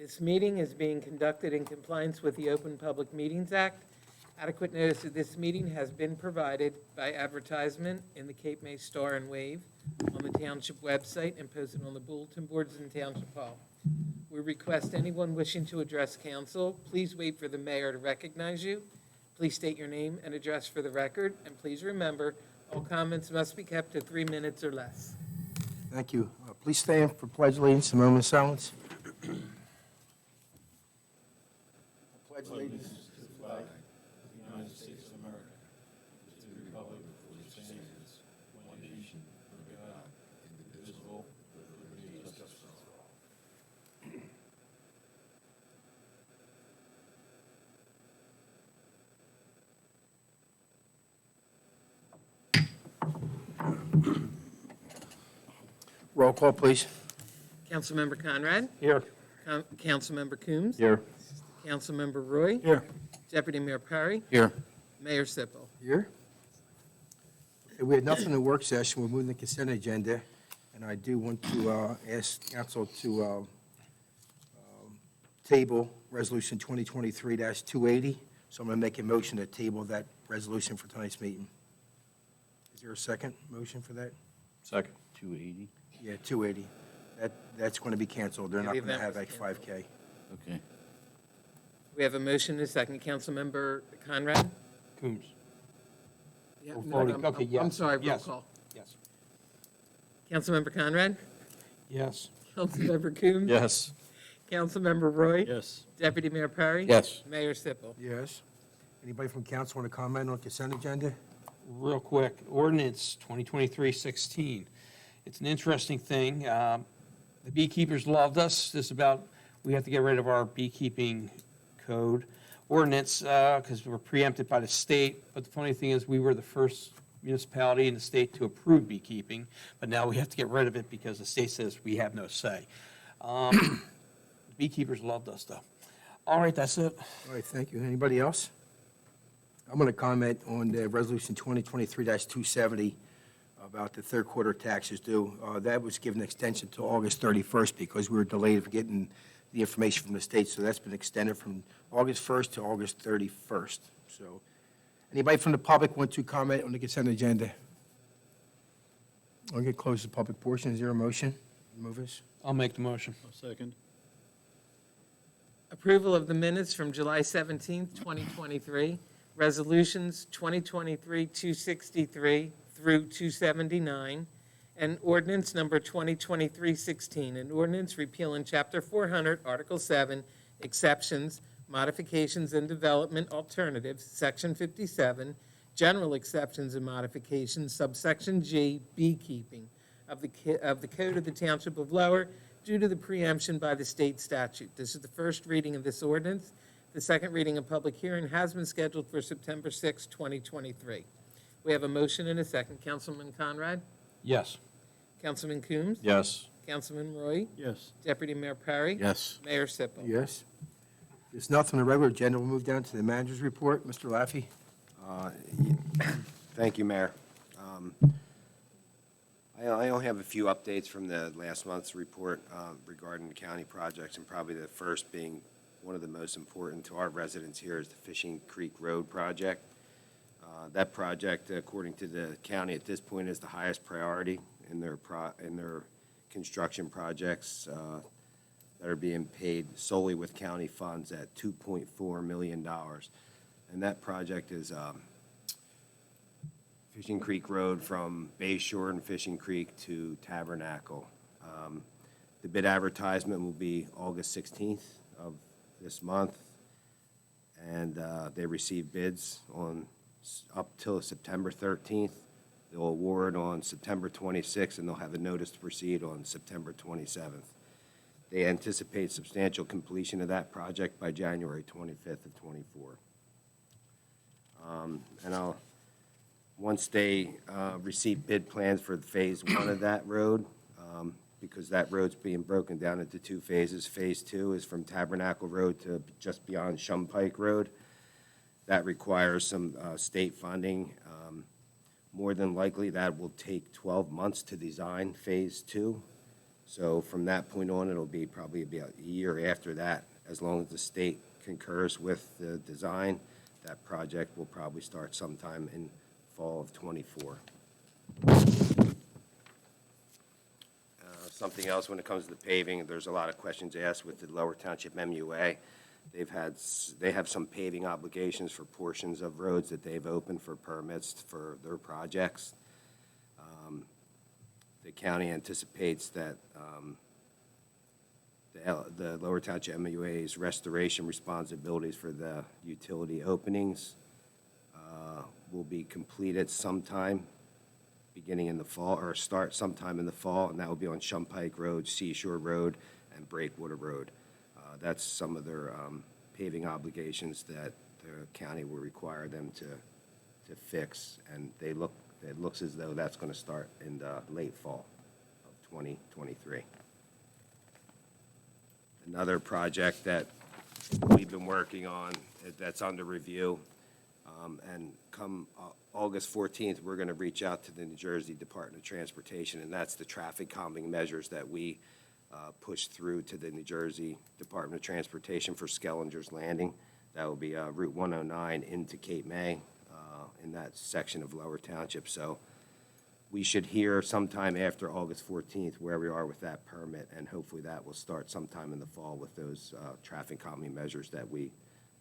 This meeting is being conducted in compliance with the Open Public Meetings Act. Adequate notice of this meeting has been provided by advertisement in the Cape May Star and Wave, on the Township website, and posted on the bulletin boards in Township Hall. We request anyone wishing to address council, please wait for the mayor to recognize you. Please state your name and address for the record, and please remember, all comments must be kept to 3 minutes or less. Thank you. Please stand for pledge allegiance, a moment of silence. Pledge allegiance To the flag of the United States of America, to the republic for which it stands, one nation, under God, indivisible, with liberty and justice for all. Roll call, please. Councilmember Conrad? Here. Councilmember Coombs? Here. Councilmember Roy? Here. Deputy Mayor Perry? Here. Mayor Sipple? Here. We had nothing in the work session. We're moving the consent agenda, and I do want to ask council to table Resolution 2023-280. So I'm going to make a motion to table that resolution for tonight's meeting. Is there a second motion for that? Second. 280. Yeah, 280. That's going to be canceled. They're Yeah, not the going to event have was like 5K. Okay. We have a motion and a second. Councilmember Conrad? Coombs. Yeah, We're no, voting. I'm- Okay, yes. I'm sorry, roll Yes. call. Yes. Councilmember Conrad? Yes. Councilmember Coombs? Yes. Councilmember Roy? Yes. Deputy Mayor Perry? Yes. Mayor Sipple? Yes. Anybody from council want to comment on consent agenda? Real quick, ordinance 2023-16. It's an interesting thing. The beekeepers loved us. We have to get rid of our beekeeping code ordinance because we're preempted by the state. But the funny thing is, we were the first municipality in the state to approve beekeeping, but now we have to get rid of it because the state says we have no say. Beekeepers loved us, though. All right, that's it. All right, thank you. Anybody else? I'm going to comment on the Resolution 2023-270 about the third quarter taxes due. That was given extension to August 31st because we were delayed for getting the information from the state, so that's been extended from August 1st to August 31st. So, anybody from the public want to comment on the consent agenda? I'll get close to the public portion. Is there a motion? Move us. I'll make the motion. Second. Approval of the minutes from July 17th, 2023. Resolutions 2023-263 through 279, and ordinance number 2023-16, an ordinance repealing Chapter 400, Article 7, exceptions, modifications, and development alternatives, Section 57, general exceptions and modifications, subsection G, beekeeping, of the Code of the Township of Lower due to the preemption by the state statute. This is the first reading of this ordinance. The second reading and public hearing has been scheduled for September 6, 2023. We have a motion and a second. Councilman Conrad? Yes. Councilman Coombs? Yes. Councilman Roy? Yes. Deputy Mayor Perry? Yes. Mayor Sipple? Yes. There's nothing on the regular agenda. We'll move down to the manager's report. Mr. Laffey? Thank you, Mayor. I only have a few updates from the last month's report regarding the county projects, and probably the first being one of the most important to our residents here is the Fishing Creek Road project. That project, according to the county at this point, is the highest priority in their construction projects that are being paid solely with county funds at $2.4 million. And that project is Fishing Creek Road from Bay Shore and Fishing Creek to Tabernacle. The bid advertisement will be August 16th of this month, and they received bids on up till September 13th. They'll award on September 26th, and they'll have a notice to proceed on September 27th. They anticipate substantial completion of that project by January 25th of '24. Once they receive bid plans for Phase 1 of that road, because that road's being broken down into two phases. Phase 2 is from Tabernacle Road to just beyond Shumpike Road. That requires some state funding. More than likely, that will take 12 months to design Phase 2. So from that point on, it'll be probably about a year after that, as long as the state concurs with the design. That project will probably start sometime in fall of '24. Something else when it comes to the paving, there's a lot of questions asked with the Lower Township MUA. They have some paving obligations for portions of roads that they've opened for permits for their projects. The county anticipates that the Lower Township MUA's restoration responsibilities for the utility openings will be completed sometime beginning in the fall, or start sometime in the fall, and that will be on Shumpike Road, Seashore Road, and Breakwater Road. That's some of their paving obligations that the county will require them to fix, and it looks as though that's going to start in the late fall of 2023. Another project that we've been working on that's under review, and come August 14th, we're going to reach out to the New Jersey Department of Transportation, and that's the traffic calming measures that we pushed through to the New Jersey Department of Transportation for Skellinger's Landing. That will be Route 109 into Cape May in that section of Lower Township. So we should hear sometime after August 14th where we are with that permit, and hopefully that will start sometime in the fall with those traffic calming measures that we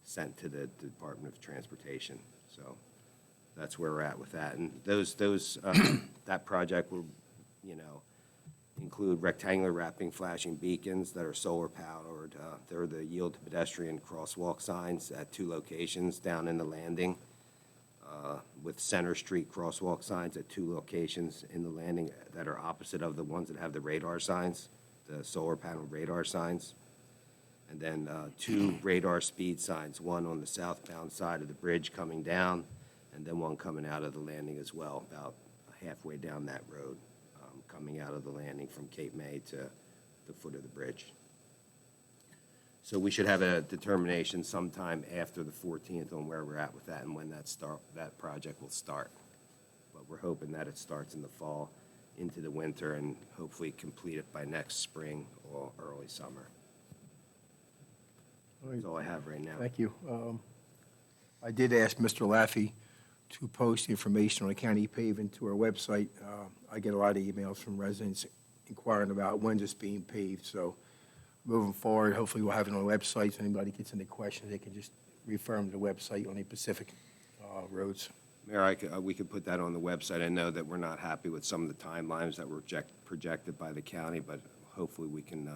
sent to the Department of Transportation. So that's where we're at with that. And that project will, include rectangular wrapping flashing beacons that are solar powered. They're the yield to pedestrian crosswalk signs at 2 locations down in the landing, with Center Street crosswalk signs at 2 locations in the landing that are opposite of the ones that have the radar signs, the solar panel radar signs. And then 2 radar speed signs, one on the southbound side of the bridge coming down, and then one coming out of the landing as well, about halfway down that road, coming out of the landing from Cape May to the foot of the bridge. So we should have a determination sometime after the 14th on where we're at with that and when that project will start. But we're hoping that it starts in the fall into the winter and hopefully complete it by next spring or early summer. That's all I have right now. Thank you. I did ask Mr. Laffey to post information on the county paving to our website. I get a lot of emails from residents inquiring about when it's being paved, so moving forward, hopefully we'll have it on the website. If anybody gets any questions, they can just refer them to the website on the Pacific roads. Mayor, we could put that on the website. I know that we're not happy with some of the timelines that were projected by the county, but hopefully we can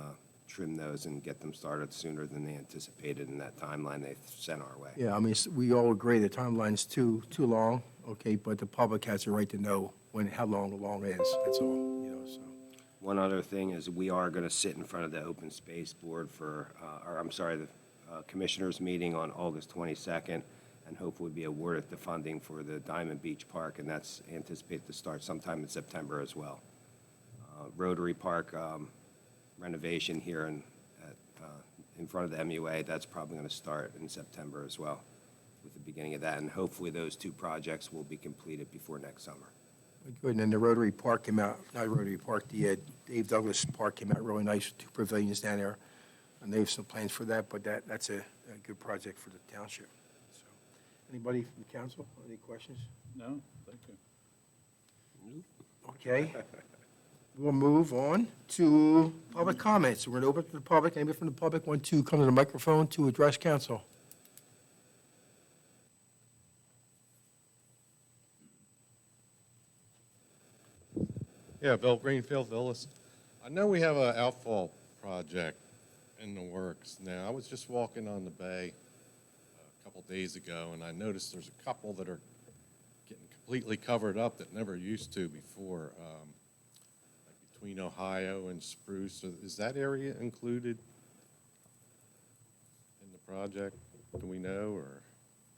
trim those and get them started sooner than they anticipated in that timeline they sent our way. Yeah, I mean, we all agree the timeline's too long, okay, but the public has the right to know how long is, that's all, so. One other thing is we are going to sit in front of the Open Space Board the Commissioners' meeting on August 22nd, and hopefully be awarded the funding for the Diamond Beach Park, and that's anticipated to start sometime in September as well. Rotary Park renovation here in front of the MUA, that's probably going to start in September as well, with the beginning of that, and hopefully those 2 projects will be completed before next summer. Good, and then the Rotary Park came out, not Rotary Park, the Dave Douglas Park came out really nice, 2 pavilions down there, and they have some plans for that, but that's a good project for the township. So, anybody from the council, any questions? No, thank you. Okay. We'll move on to public comments. We're going to open to the public. Anybody from the public want to come to the microphone to address council? Yeah, Bill Greenfield, Villas. I know we have an outfall project in the works now. I was just walking on the bay a couple days ago, and I noticed there's a couple that are getting completely covered up that never used to before, like between Ohio and Spruce. So is that area included in the project? Do we know, or?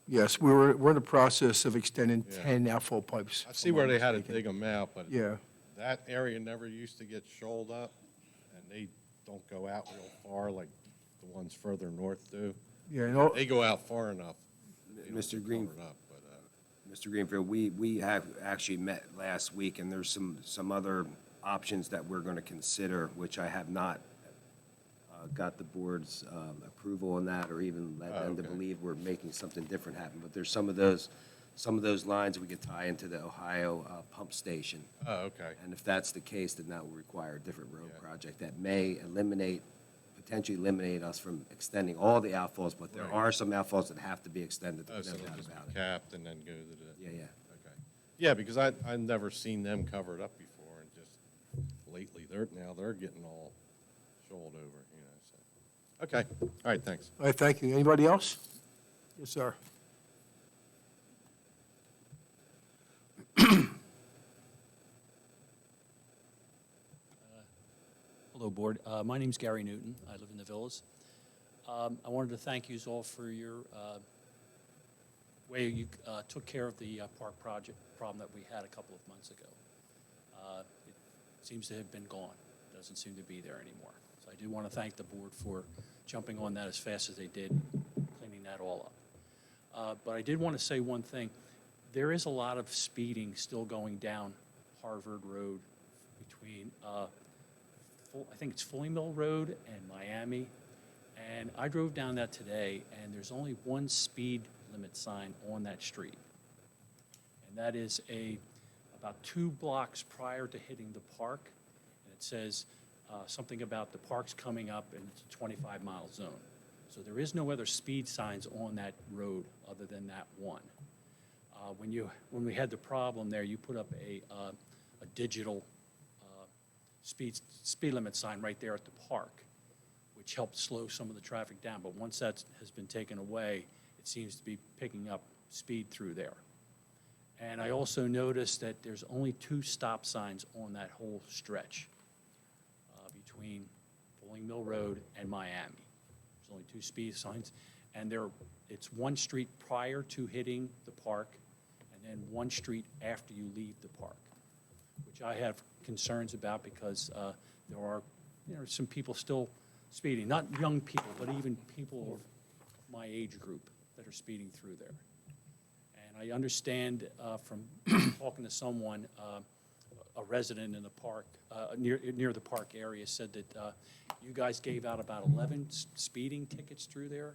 Yes, we're in the process of extending Yeah. 10 outfall pipes. I see where they had to dig them out, but Yeah. that area never used to get shoaled up, and they don't go out real far like the ones further north do. Yeah, and all- They go out far enough. They don't Mr. get Green- covered up, but, Mr. Greenfield, we have actually met last week, and there's some other options that we're going to consider, which I have not got the board's approval on that, or even led them to okay. believe we're making something different happen. But there's some of those lines we could tie into the Ohio pump station. Oh, okay. And if that's the case, then that will require a different road Yeah. project that may potentially eliminate us from extending all the outfalls, but there Right. are some outfalls that have to be extended, Oh, there's so no it'll doubt just about be it. capped and then go to the, Yeah, yeah. okay. Yeah, because I've never seen them covered up before, and just lately, they're getting all shoaled over, you know, so. Okay, all right, thanks. All right, thank you. Anybody else? Yes, sir. Hello, Board. My name's Gary Newton. I live in the Villas. I wanted to thank you all for your way you took care of the park project problem that we had a couple of months ago. It seems to have been gone. Doesn't seem to be there anymore. So I do want to thank the Board for jumping on that as fast as they did, cleaning that all up. But I did want to say one thing. There is a lot of speeding still going down Harvard Road between I think it's Fulling Mill Road and Miami. And I drove down that today, and there's only one speed limit sign on that street. And that is about 2 blocks prior to hitting the park. And it says something about the park's coming up, and it's a 25-mile zone. So there is no other speed signs on that road other than that one. When we had the problem there, you put up a digital speed limit sign right there at the park, which helped slow some of the traffic down. But once that has been taken away, it seems to be picking up speed through there. And I also noticed that there's only 2 stop signs on that whole stretch between Fulling Mill Road and Miami. There's only 2 speed signs, and it's one street prior to hitting the park, and then one street after you leave the park, which I have concerns about because there are, some people still speeding, not young people, but even people of my age group that are speeding through there. And I understand from talking to someone, a resident in the park, near the park area, said that you guys gave out about 11 speeding tickets through there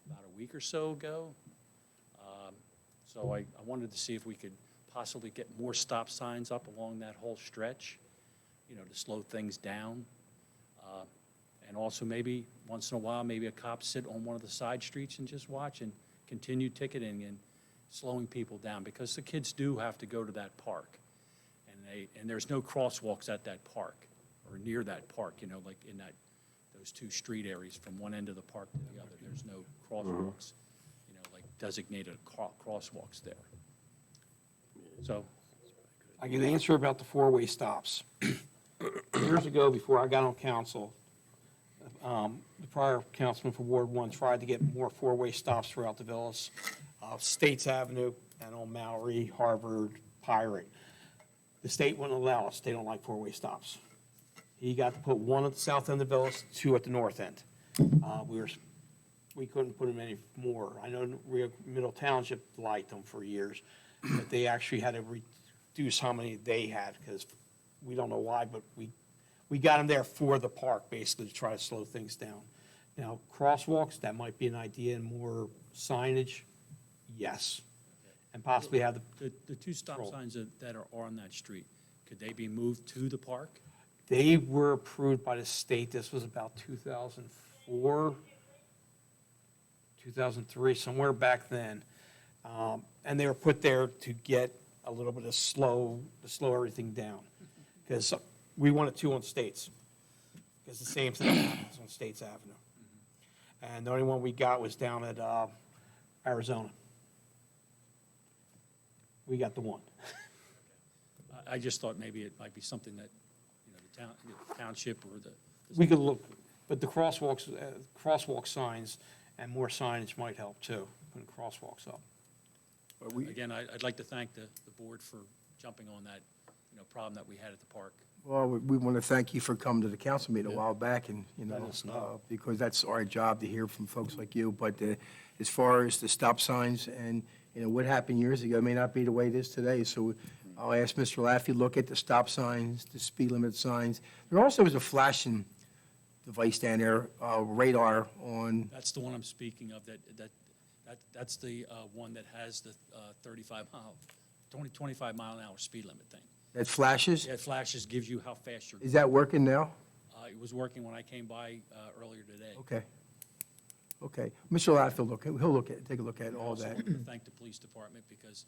about a week or so ago. So I wanted to see if we could possibly get more stop signs up along that whole stretch, to slow things down. And also maybe, once in a while, maybe a cop sit on one of the side streets and just watch and continue ticketing and slowing people down, because the kids do have to go to that park. And there's no crosswalks at that park or near that park, like in those 2 street areas from one end of the park to the other. There's no crosswalks, like designated crosswalks there. So, I can answer about the 4-way stops. Years ago, before I got on council, the prior councilman for Ward 1 tried to get more 4-way stops throughout the villas, States Avenue and on Maury, Harvard, Pirate. The state wouldn't allow us. They don't like 4-way stops. He got to put 1 at the south end of the villas, 2 at the north end. We couldn't put them any more. I know Middle Township liked them for years, but they actually had to reduce how many they had, because we don't know why, but we got them there for the park, basically, to try to slow things down. Now, crosswalks, that might be an idea, and more signage, yes. And possibly have the 2 stop Control. signs that are on that street, could they be moved to the park? they were approved by the state, this was about 2004, 2003, somewhere back then. And they were put there to get a little bit of to slow everything down. Because we wanted 2 on States, because the same thing happens on States Avenue. And the only one we got was down at Arizona. We got the one. I just thought maybe it might be something that, the township or the. We could look, but the crosswalk signs and more signage might help too, putting crosswalks up. Again, I'd like to thank the board for jumping on that, problem that we had at the park. Well, we want to thank you for coming to the council meeting a while back, and, Let us know. because that's our job to hear from folks like you. But as far as the stop signs and, what happened years ago may not be the way it is today. So I'll ask Mr. Laffey to look at the stop signs, the speed limit signs. There also is a flashing device down there, radar on, That's the one I'm speaking of, that's the one that has the 25 mile an hour speed limit thing. that flashes. Yeah, it flashes, gives you how fast you're going. Is that working now? It was working when I came by earlier today. Okay. Okay. Mr. Laffey he'll take a look at all Also that. want to thank the police department because,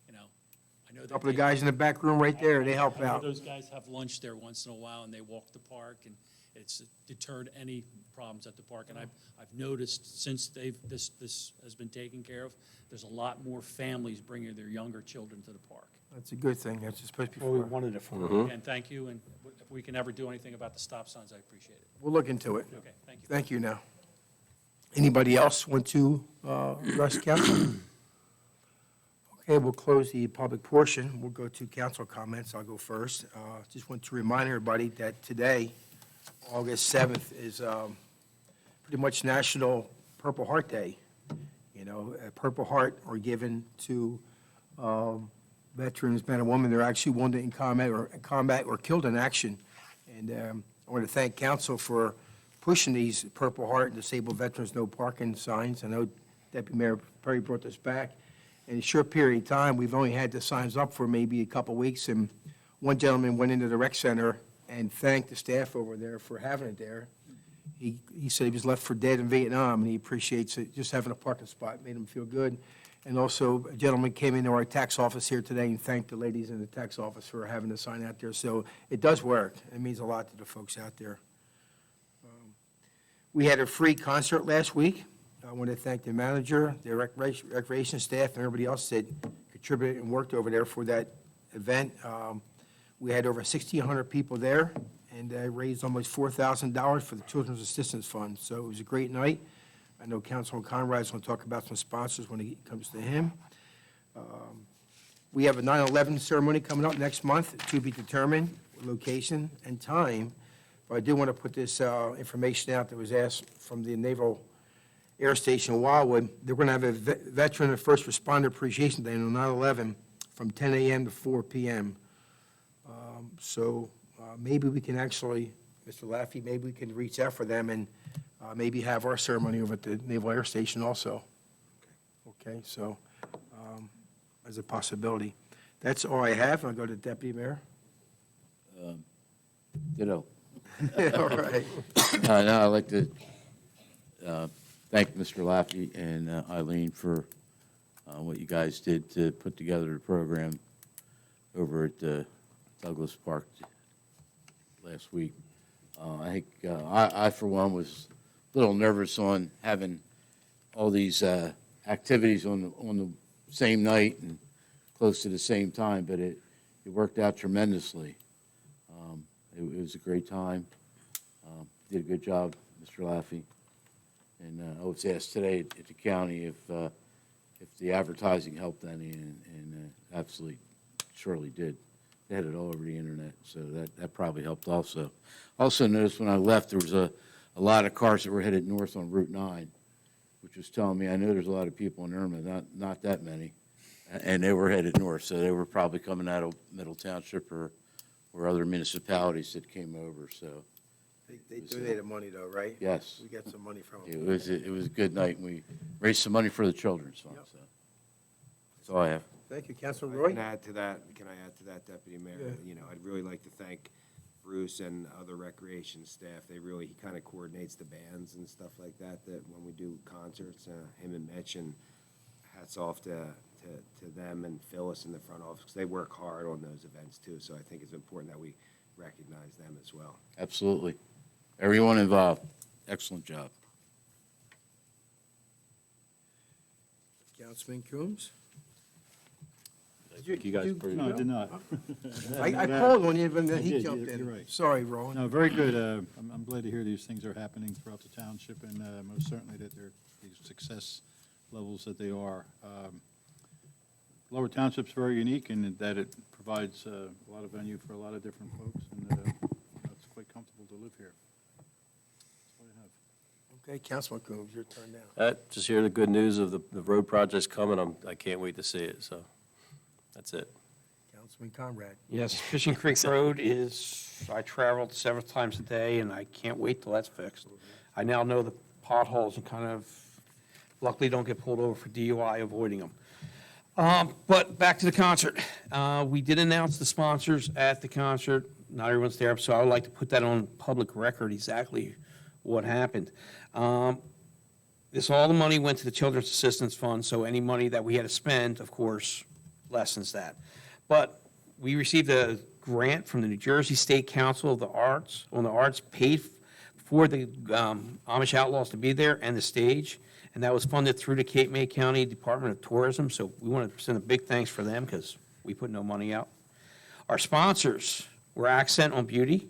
I know A that. couple of guys in the back room right there, they help I know out. those guys have lunch there once in a while, and they walk the park, and it's deterred any problems at the park. And I've noticed since this has been taken care of, there's a lot more families bringing their younger children to the park. That's a good thing. That's supposed to be Well, we fun. wanted it for And thank you, and if we can ever do anything about the stop signs, I appreciate it. We'll look into it. Okay, thank you. Thank you now. Anybody else want to address council? Okay, we'll close the public portion. We'll go to council comments. I'll go first. Just want to remind everybody that today, August 7th, is pretty much National Purple Heart Day. You know, a Purple Heart are given to veterans, men and women. They're actually wounded in combat or killed in action. And I want to thank council for pushing these Purple Heart and Disabled Veterans No Parking signs. I know Deputy Mayor Perry brought this back. In a short period of time, we've only had the signs up for maybe a couple weeks, and one gentleman went into the rec center and thanked the staff over there for having it there. He said he was left for dead in Vietnam, and he appreciates it, just having a parking spot made him feel good. And also, a gentleman came into our tax office here today and thanked the ladies in the tax office for having the sign out there. So it does work. It means a lot to the folks out there. We had a free concert last week. I want to thank the manager, the recreation staff, and everybody else that contributed and worked over there for that event. We had over 1,600 people there, and raised almost $4,000 for the Children's Assistance Fund. So it was a great night. I know Councilman Conrad's going to talk about some sponsors when it comes to him. We have a 9/11 ceremony coming up next month, to be determined, location and time. But I do want to put this information out that was asked from the Naval Air Station Wildwood. They're going to have a Veteran and First Responder Appreciation Day on 9/11 from 10 a.m. to 4 p.m. So maybe we can actually, Mr. Laffey, maybe we can reach out for them and maybe have our ceremony over at the Naval Air Station also. Okay, so as a possibility. That's all I have. I'll go to Deputy Mayor. Ditto. All right. Now, I'd like to thank Mr. Laffey and Eileen for what you guys did to put together the program over at Douglas Park last week. I think I, for one, was a little nervous on having all these activities on the same night and close to the same time, but it worked out tremendously. It was a great time. Did a good job, Mr. Laffey. And I was asked today at the county if the advertising helped any, and absolutely surely did. They had it all over the internet, so that probably helped also. Also noticed when I left, there was a lot of cars that were headed north on Route 9, which was telling me, I know there's a lot of people in Irma, not that many, and they were headed north, so they were probably coming out of Middle Township or other municipalities that came over, so. They donated money though, right? Yes. We got some money from It them. was a good night, and we raised some money for the Children's Fund, so. That's all I have. Thank you, Councilman Can Roy. I add to that, Deputy Mayor? Yeah. You know, I'd really like to thank Bruce and other recreation staff. He kind of coordinates the bands and stuff like that when we do concerts, him and Mitch, and hats off to them and Phyllis in the front office, because they work hard on those events too. So I think it's important that we recognize them as well. Absolutely. Everyone involved, excellent job. Councilman Coombs. Thank you guys for. No, I did not. I called on you, but then You he did, jumped you're in. right. Sorry, Roland. No, very good. I'm glad to hear these things are happening throughout the township, and most certainly that they're these success levels that they are. Lower Township's very unique in that it provides a lot of venue for a lot of different folks, and it's quite comfortable to live here. That's all I have. Okay, Councilman Coombs, your turn now. Just hear the good news of the road project's coming. I can't wait to see it, so that's it. Councilman Conrad. Yes, Fishing Creek Road is, I traveled several times a day, and I can't wait till that's fixed. I now know the potholes and kind of, luckily don't get pulled over for DUI avoiding them. But back to the concert. We did announce the sponsors at the concert. Not everyone's there, so I would like to put that on public record, exactly what happened. All the money went to the Children's Assistance Fund, so any money that we had to spend, of course, lessens that. But we received a grant from the New Jersey State Council of the Arts, on the arts, paid for the Amish Outlaws to be there and the stage, and that was funded through the Cape May County Department of Tourism, so we want to send a big thanks for them, because we put no money out. Our sponsors were Accent on Beauty,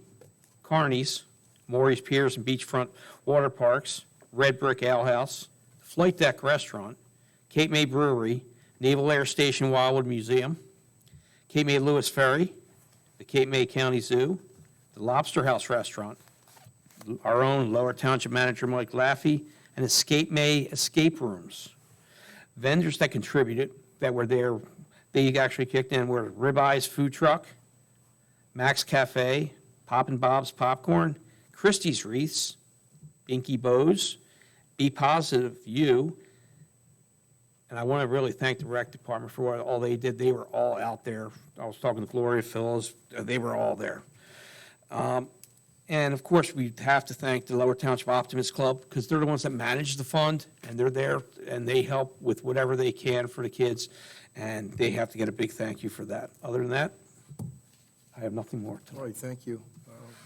Carney's, Maury's Piers and Beachfront Water Parks, Red Brick Ale House, Flight Deck Restaurant, Cape May Brewery, Naval Air Station Wildwood Museum, Cape May Lewis Ferry, the Cape May County Zoo, the Lobster House Restaurant, our own Lower Township Manager Mike Laffey, and Escape May Escape Rooms. Vendors that contributed, that were there, they actually kicked in, were Ribeyes Food Truck, Max Cafe, Poppin' Bob's Popcorn, Christie's Wreaths, Binky Bows, Be Positive You, and I want to really thank the rec department for all they did. They were all out there. I was talking to Gloria Phillips. They were all there. And of course, we have to thank the Lower Township Optimist Club, because they're the ones that manage the fund, and they're there, and they help with whatever they can for the kids, and they have to get a big thank you for that. Other than that, I have nothing more to. All right, thank you.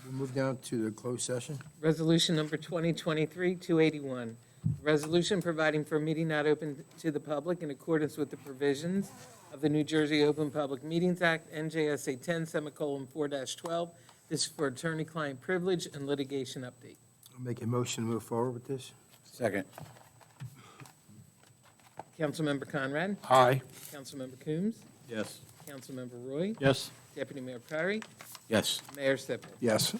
We'll move down to the closed session. Resolution number 2023-281, resolution providing for a meeting not open to the public in accordance with the provisions of the New Jersey Open Public Meetings Act, NJSA 10:4-12. This is for attorney-client privilege and litigation update. I'll make a motion to move forward with this. Second. Councilmember Conrad? Aye. Councilmember Coombs? Yes. Councilmember Roy? Yes. Deputy Mayor Perry? Yes. Mayor Sippel? Yes.